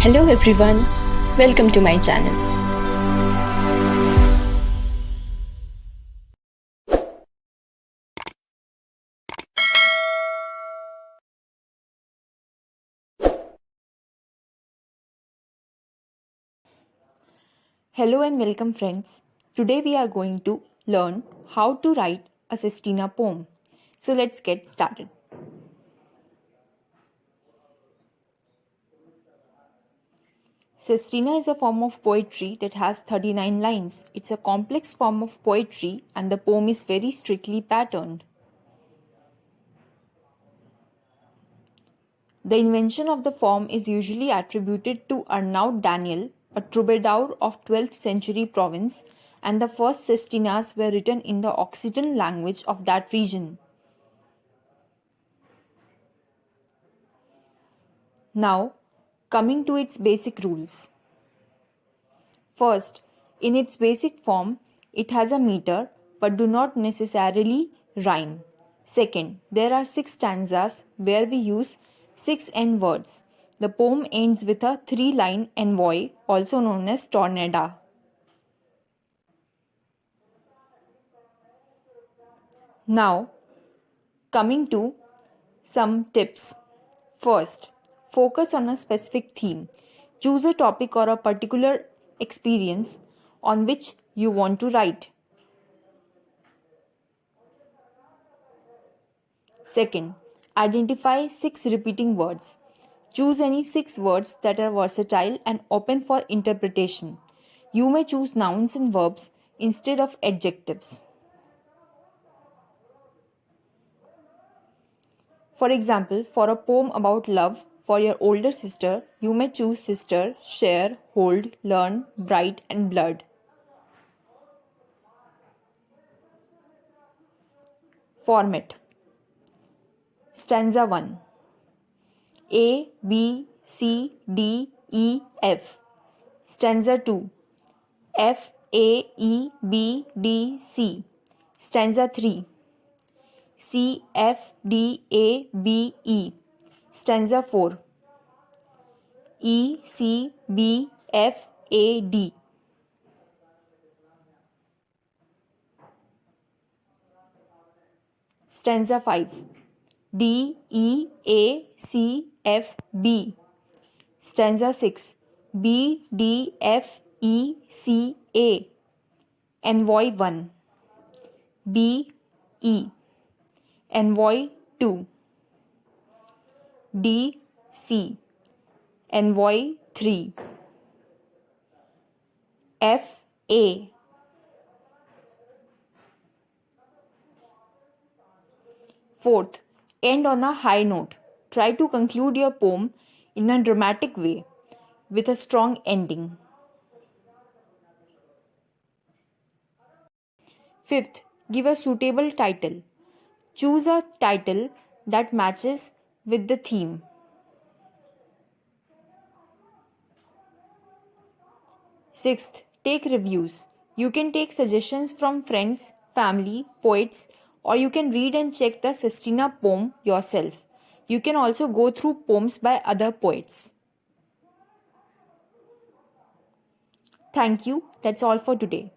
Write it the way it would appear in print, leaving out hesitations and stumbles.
Hello everyone, welcome to my channel. Hello and welcome friends. Today we are going to learn how to write a Sestina poem. So let's get started. Sestina is a form of poetry that has 39 lines. It's a complex form of poetry and the poem is very strictly patterned. The invention of the form is usually attributed to Arnaud Daniel, a troubadour of 12th century Provence, and the first sestinas were written in the Occitan language of that region. Now, coming to its basic rules. First, in its basic form, it has a meter but do not necessarily rhyme. Second, there are 6 stanzas where we use 6 end words. The poem ends with a 3-line envoi, also known as tornada. Now, coming to some tips. First, focus on a specific theme. Choose a topic or a particular experience on which you want to write. Second, identify 6 repeating words. Choose any 6 words that are versatile and open for interpretation. You may choose nouns and verbs instead of adjectives. For example, for a poem about love for your older sister, you may choose sister, share, hold, learn, bright, and blood. Format. Stanza 1. A, B, C, D, E, F. Stanza 2. F, A, E, B, D, C. Stanza 3. C, F, D, A, B, E. Stanza 4. E, C, B, F, A, D. Stanza 5. D, E, A, C, F, B. Stanza 6. B, D, F, E, C, A. Envoi 1. B, E. Envoi 2. D, C. Envoi 3. F, A. Fourth, end on a high note. Try to conclude your poem in a dramatic way with a strong ending. Fifth, give a suitable title. Choose a title that matches with the theme. Sixth, take reviews. You can take suggestions from friends, family, poets, or you can read and check the Sestina poem yourself. You can also go through poems by other poets. Thank you. That's all for today.